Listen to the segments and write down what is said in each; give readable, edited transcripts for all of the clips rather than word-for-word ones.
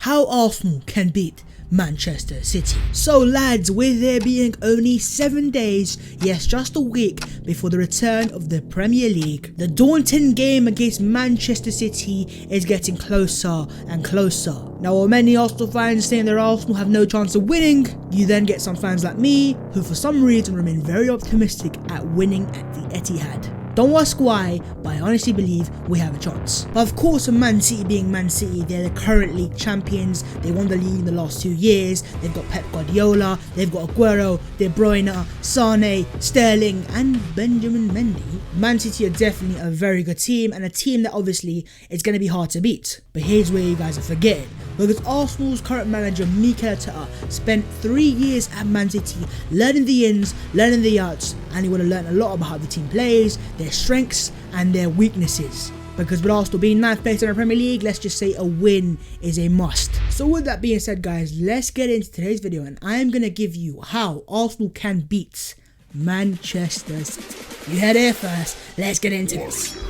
how Arsenal can beat Manchester City. So lads, with there being only 7 days, yes just a week before the return of the Premier League, the daunting game against Manchester City is getting closer and closer. Now while many Arsenal fans saying that Arsenal have no chance of winning, you then get some fans like me who for some reason remain very optimistic at winning at the Etihad. Don't ask why, but I honestly believe we have a chance. But of course, Man City being Man City, they're the current league champions. They won the league in the last 2 years. They've got Pep Guardiola, they've got Aguero, De Bruyne, Sane, Sterling and Benjamin Mendy. Man City are definitely a very good team and a team that obviously is going to be hard to beat. But here's where you guys are forgetting. Because Arsenal's current manager Mikel Arteta spent 3 years at Man City learning the ins, learning the outs, and he would have learned a lot about how the team plays, their strengths and their weaknesses. Because with Arsenal being 9th place in the Premier League, let's just say a win is a must. So with that being said guys, let's get into today's video and I am going to give you how Arsenal can beat Manchester City. You heard it first, let's get into this.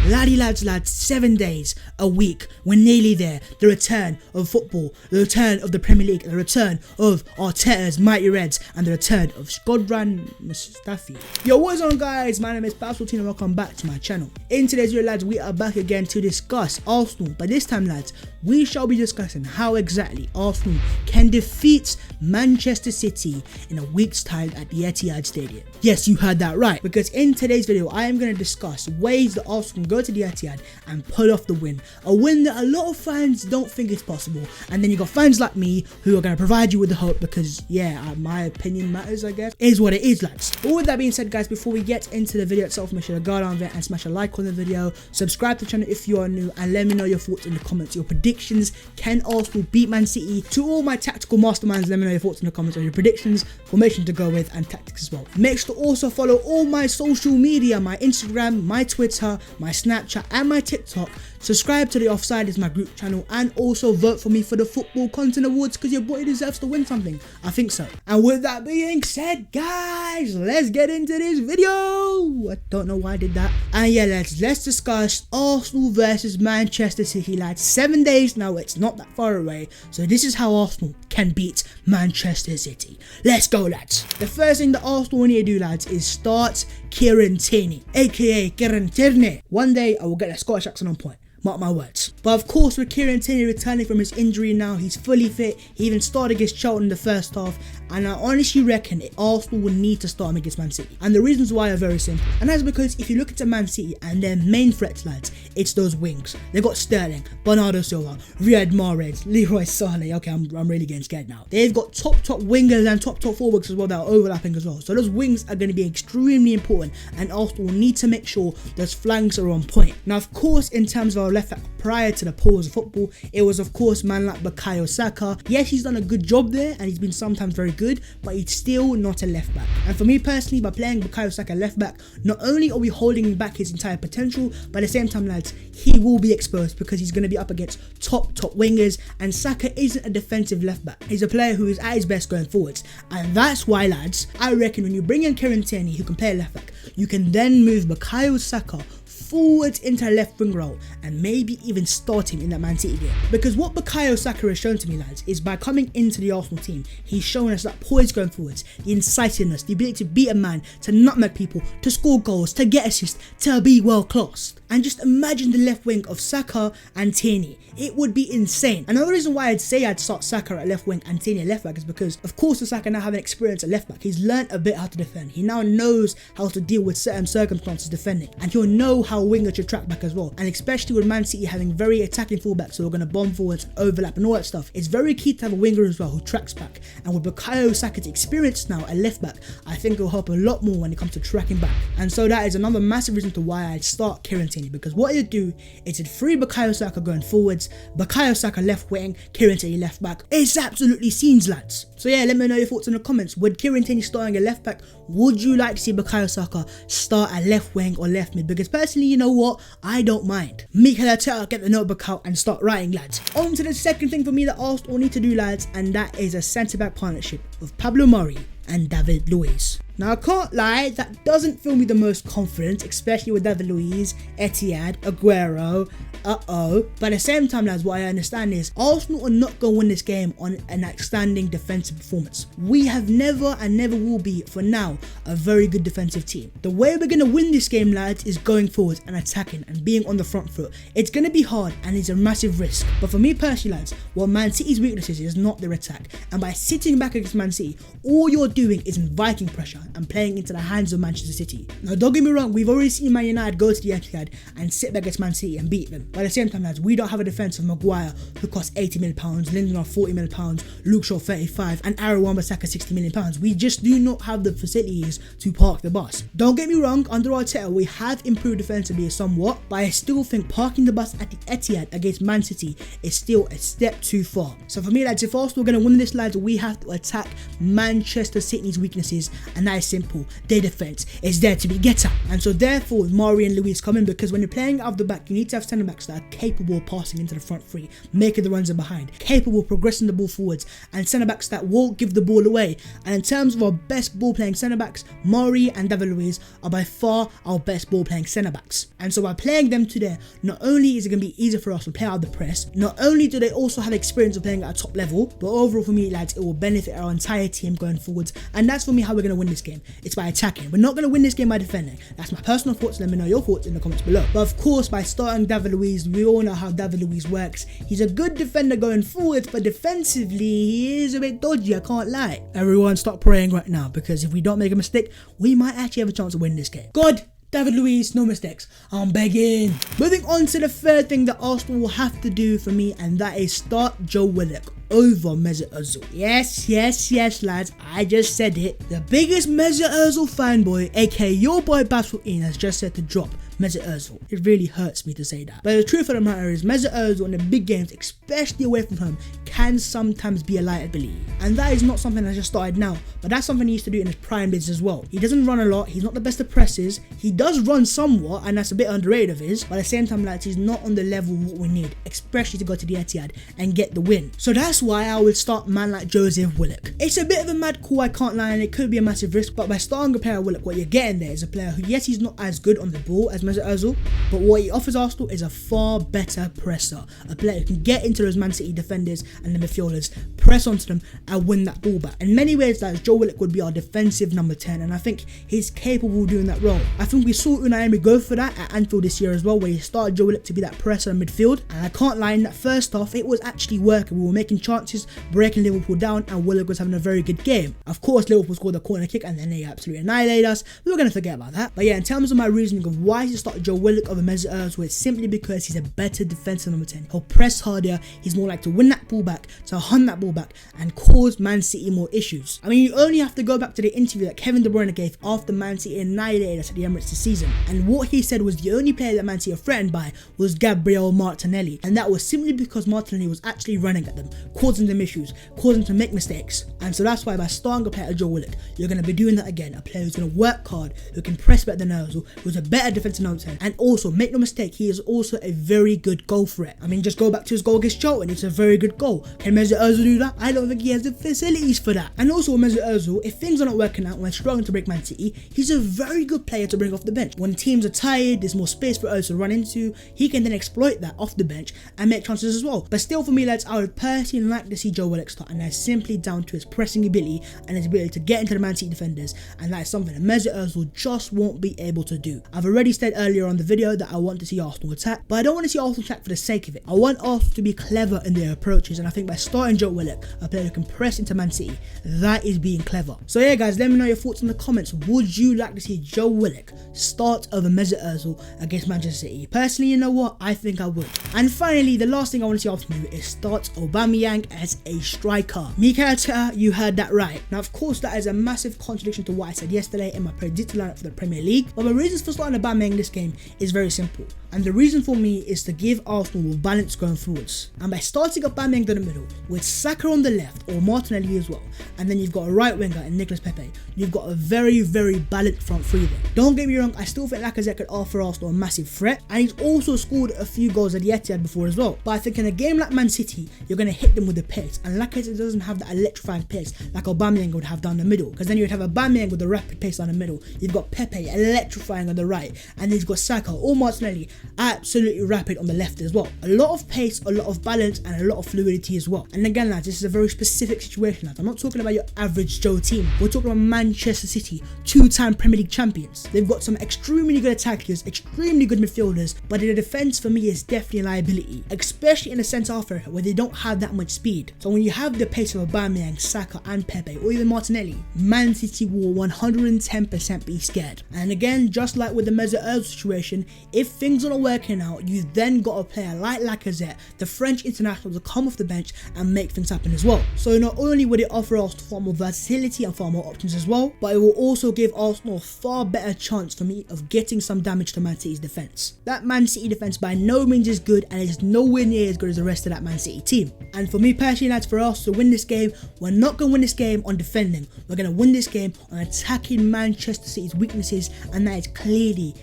Lads, 7 days, a week, we're nearly there. The return of football, the return of the Premier League, the return of Arteta's mighty Reds, and the return of Shkodran Mustafi. Yo, what's on guys? My name is Pascal and welcome back to my channel. In today's video lads, we are back again to discuss Arsenal, but this time lads, we shall be discussing how exactly Arsenal can defeat Manchester City in a week's time at the Etihad Stadium. Yes, you heard that right, because in today's video, I am going to discuss ways that Arsenal can go to the Etihad and pull off the win. A win that a lot of fans don't think is possible. And then you got fans like me who are going to provide you with the hope because, yeah, my opinion matters, I guess. Is what it is, lads. But with that being said, guys, before we get into the video itself, make sure to go down there and smash a like on the video. Subscribe to the channel if you are new and let me know your thoughts in the comments. Your predictions, can Arsenal beat Man City? To all my tactical masterminds, let me know your thoughts in the comments on your predictions, formation to go with and tactics as well. Make sure to also follow all my social media, my Instagram, my Twitter, my Snapchat and my TikTok. Subscribe to The Offsiders, my group channel, and also vote for me for the Football Content Awards because your boy deserves to win something. I think so. And with that being said, guys, let's get into this video. I don't know why I did that. And yeah, let's discuss Arsenal versus Manchester City, lads. 7 days now, it's not that far away. So this is how Arsenal can beat Manchester City. Let's go, lads. The first thing that Arsenal need to do, lads, is start Kieran Tierney, aka Kieran Tierney. One day I will get a Scottish accent on point. Mark my words. But of course, with Kieran Tierney returning from his injury now, he's fully fit. He even started against Charlton in the first half. And I honestly reckon Arsenal will need to start him against Man City. And the reasons why are very simple. And that's because if you look into Man City and their main threats, lads, it's those wings. They got Sterling, Bernardo Silva, Riyad Mahrez, Leroy Sane. Okay, I'm really getting scared now. They've got top wingers and top forwards as well that are overlapping as well. So those wings are going to be extremely important. And Arsenal will need to make sure those flanks are on point. Now, of course, in terms of our left back prior to the pause of football, it was of course man like Bukayo Saka. Yes, he's done a good job there and he's been sometimes very good, but he's still not a left back. And for me personally, by playing Bukayo Saka left back, not only are we holding back his entire potential, but at the same time, lads, he will be exposed because he's going to be up against top wingers, and Saka isn't a defensive left back. He's a player who is at his best going forwards, and that's why, lads, I reckon when you bring in Kieran Tierney who can play left back, you can then move Bukayo Saka forwards into a left wing role and maybe even start him in that Man City game. Because what Bukayo Saka has shown to me, lads, is by coming into the Arsenal team, he's shown us that poise going forwards, the incisiveness, the ability to beat a man, to nutmeg people, to score goals, to get assists, to be world class. And just imagine the left wing of Saka and Tierney. It would be insane. Another reason why I'd say I'd start Saka at left wing and Tierney at left back is because, of course, the Saka now having experience at left back. He's learned a bit how to defend. He now knows how to deal with certain circumstances defending. And he'll know how winger should track back as well. And especially with Man City having very attacking fullbacks who are going to bomb forwards, overlap and all that stuff, it's very key to have a winger as well who tracks back. And with Bukayo Saka's experience now at left back, I think it'll help a lot more when it comes to tracking back. And so that is another massive reason to why I'd start Kieran Tierney, because what you'd do is it'd free Bukayo Saka going forwards, Bukayo Saka left wing, Kieran Tierney left back. It's absolutely scenes, lads. So yeah, let me know your thoughts in the comments. Would Kieran Tierney starting a left back? Would you like to see Bukayo Saka start at left wing or left mid? Because personally, you know what? I don't mind. Mikel Arteta, get the notebook out and start writing, lads. On to the second thing for me that Arsenal need to do, lads, and that is a centre-back partnership of Pablo Mari and David Luiz. Now I can't lie, that doesn't fill me the most confident, especially with David Luiz, Etihad, Aguero, but at the same time, lads, what I understand is Arsenal are not going to win this game on an outstanding defensive performance. We have never and never will be, for now, a very good defensive team. The way we're going to win this game, lads, is going forward and attacking and being on the front foot. It's going to be hard and it's a massive risk. But for me personally, lads, what Man City's weaknesses is not their attack. And by sitting back against Man City, all you're doing is inviting pressure and playing into the hands of Manchester City. Now, don't get me wrong, we've already seen Man United go to the Etihad and sit back against Man City and beat them. But at the same time, lads, we don't have a defence of Maguire, who costs £80 million, Lindelof £40 million, Luke Shaw 35, and Aaron Wan-Bissaka £60 million. We just do not have the facilities to park the bus. Don't get me wrong, under Arteta, we have improved defensively somewhat, but I still think parking the bus at the Etihad against Man City is still a step too far. So for me, lads, if Arsenal are going to win this, lads, we have to attack Manchester City's weaknesses, and that is simple. Their defence is there to be get at. And so therefore, Mari and Luiz come in, because when you're playing out of the back, you need to have centre backs that are capable of passing into the front three, making the runs in behind, capable of progressing the ball forwards, and centre backs that won't give the ball away. And in terms of our best ball playing centre backs, Mari and David Luiz are by far our best ball playing centre backs. And so by playing them today, not only is it going to be easier for us to play out the press, not only do they also have experience of playing at a top level, but overall for me, lads, it will benefit our entire team going forwards. And that's for me how we're going to win this game. It's by attacking. We're not going to win this game by defending. That's my personal thoughts. Let me know your thoughts in the comments below. But of course, by starting David Luiz, we all know how David Luiz works. He's a good defender going forwards, but defensively, he is a bit dodgy, I can't lie. Everyone stop praying right now, because if we don't make a mistake, we might actually have a chance to win this game. God, David Luiz, no mistakes. I'm begging. Moving on to the third thing that Arsenal will have to do for me, and that is start Joe Willock over Mesut Ozil. Yes, lads, I just said it. The biggest Mesut Ozil fanboy, aka your boy Battlein, has just said to drop Mesut Ozil. It really hurts me to say that. But the truth of the matter is, Mesut Ozil in the big games, especially away from home, can sometimes be a liability. And that is not something that just started now, but that's something he used to do in his prime days as well. He doesn't run a lot, he's not the best of presses, he does run somewhat, and that's a bit underrated of his, but at the same time, lads, he's not on the level of what we need, especially to go to the Etihad and get the win. So that's why I would start man like Joseph Willock. It's a bit of a mad call, I can't lie, and it could be a massive risk, but by starting a player Willock, what you're getting there is a player who, yes, he's not as good on the ball as Mesut Ozil, but what he offers Arsenal is a far better presser, a player who can get into those Man City defenders and the midfielders, press onto them and win that ball back. In many ways, that Joe Willock would be our defensive number 10, and I think he's capable of doing that role. I think we saw Unai Emery go for that at Anfield this year as well, where he started Joe Willock to be that presser in midfield, and I can't lie, in that first half it was actually working. We were making chances, breaking Liverpool down, and Willock was having a very good game. Of course, Liverpool scored a corner kick and then they absolutely annihilated us. We were going to forget about that. But yeah, in terms of my reasoning of why he started Joe Willock over Mesut Ozil, it's simply because he's a better defensive number 10. He'll press harder, he's more like to win that ball back, to hunt that ball back and cause Man City more issues. I mean, you only have to go back to the interview that Kevin De Bruyne gave after Man City annihilated us at the Emirates this season, and what he said was the only player that Man City are threatened by was Gabriel Martinelli, and that was simply because Martinelli was actually running at them, causing them issues, causing them to make mistakes. And so that's why by starting a player like Joe Willock, you're going to be doing that again, a player who's going to work hard, who can press better than Ozil, who's a better defensive number 10, and also, make no mistake, he is also a very good goal threat. I mean, just go back to his goal against Charlton, it's a very good goal. Can Mesut Ozil do that? I don't think he has the facilities for that. And also Mesut Ozil, if things are not working out when struggling to break Man City, he's a very good player to bring off the bench. When teams are tired, there's more space for Ozil to run into, he can then exploit that off the bench and make chances as well. But still, for me, lads, I would personally like to see Joe Willock start, and that's simply down to his pressing ability and his ability to get into the Man City defenders, and that is something that Mesut Ozil just won't be able to do. I've already said earlier on the video that I want to see Arsenal attack, but I don't want to see Arsenal attack for the sake of it. I want Arsenal to be clever in their approaches, and I think by starting Joe Willock, a player who can press into Man City, that is being clever. So yeah, guys, let me know your thoughts in the comments. Would you like to see Joe Willock start over Mesut Ozil against Manchester City? Personally, you know what? I think I would. And finally, the last thing I want to see Arsenal do is start Aubameyang as a striker. Mikel Arteta, you heard that right. Now, of course, that is a massive contradiction to what I said yesterday in my predicted lineup for the Premier League, but my reasons for starting Aubameyang in this game is very simple. And the reason for me is to give Arsenal more balance going forwards. And by starting Aubameyang down the middle, with Saka on the left, or Martinelli as well, and then you've got a right winger in Nicolas Pepe, you've got a very, very balanced front three there. Don't get me wrong, I still think Lacazette could offer Arsenal a massive threat, and he's also scored a few goals at the Etihad before as well. But I think in a game like Man City, you're going to hit them with the pace, and Lacazette doesn't have that electrifying pace like Aubameyang would have down the middle, because then you'd have Aubameyang with the rapid pace down the middle, you've got Pepe electrifying on the right, and then you've got Saka or Martinelli absolutely rapid on the left as well. A lot of pace, a lot of balance, and a lot of fluidity as well. And again, lads, this is a very specific situation, lads. I'm not talking about your average Joe team. We're talking about Manchester City, 2-time Premier League champions. They've got some extremely good attackers, extremely good midfielders, but in the defense for me is definitely a liability, especially in the centre half area where they don't have that much speed. So when you have the pace of Aubameyang, Saka and Pepe, or even Martinelli, Man City will 110% be scared. And again, just like with the Mesut Ozil situation, if things are not working out, you then got a player like Lacazette, the French international, to come off the bench and make things happen as well. So not only would it offer us far more versatility and far more options as well, but it will also give Arsenal a far better chance for me of getting some damage to Man City's defence. That Man City defence by no means is good, and it is nowhere near as good as the rest of that Man City team. And for me personally, lads, for us to win this game, we're not going to win this game on defending. We're going to win this game on attacking Manchester City's weaknesses, and that is clearly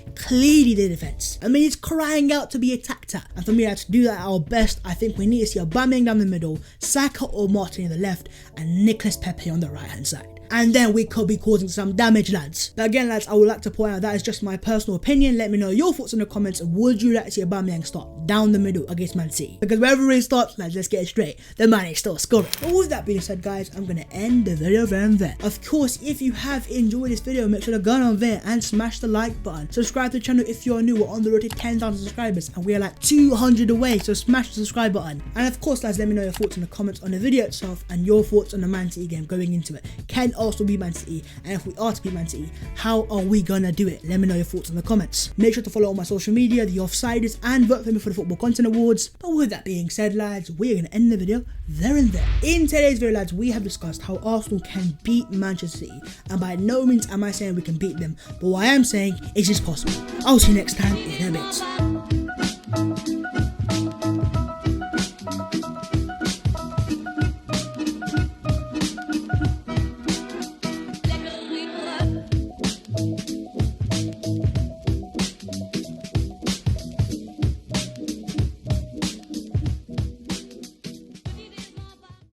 the defence. I mean, it's crying out to be attacked at. And for me, to do that at our best, I think we need to see Aubameyang down the middle, Saka or Martin on the left, and Nicolas Pepe on the right hand side. And then we could be causing some damage, lads. But again, lads, I would like to point out that is just my personal opinion. Let me know your thoughts in the comments. Would you like to see Aubameyang start down the middle against Man City? Because wherever he starts, lads, let's get it straight, the man is still scoring. But with that being said, guys, I'm going to end the video there. Of course, if you have enjoyed this video, make sure to go on there and smash the like button. Subscribe to the channel if you're new. We're on the road to 10,000 subscribers, and we are like 200 away, so smash the subscribe button. And of course, lads, let me know your thoughts in the comments on the video itself and your thoughts on the Man City game going into it. Can Arsenal beat Man City? And if we are to beat Man City, how are we gonna do it? Let me know your thoughts in the comments. Make sure to follow all my social media, the Offsiders, and vote for me for the Football Content Awards. But with that being said, lads, we're gonna end the video there and there. In today's video, lads, we have discussed how Arsenal can beat Manchester City, and by no means am I saying we can beat them, but what I am saying is it's possible. I'll see you next time in a bit.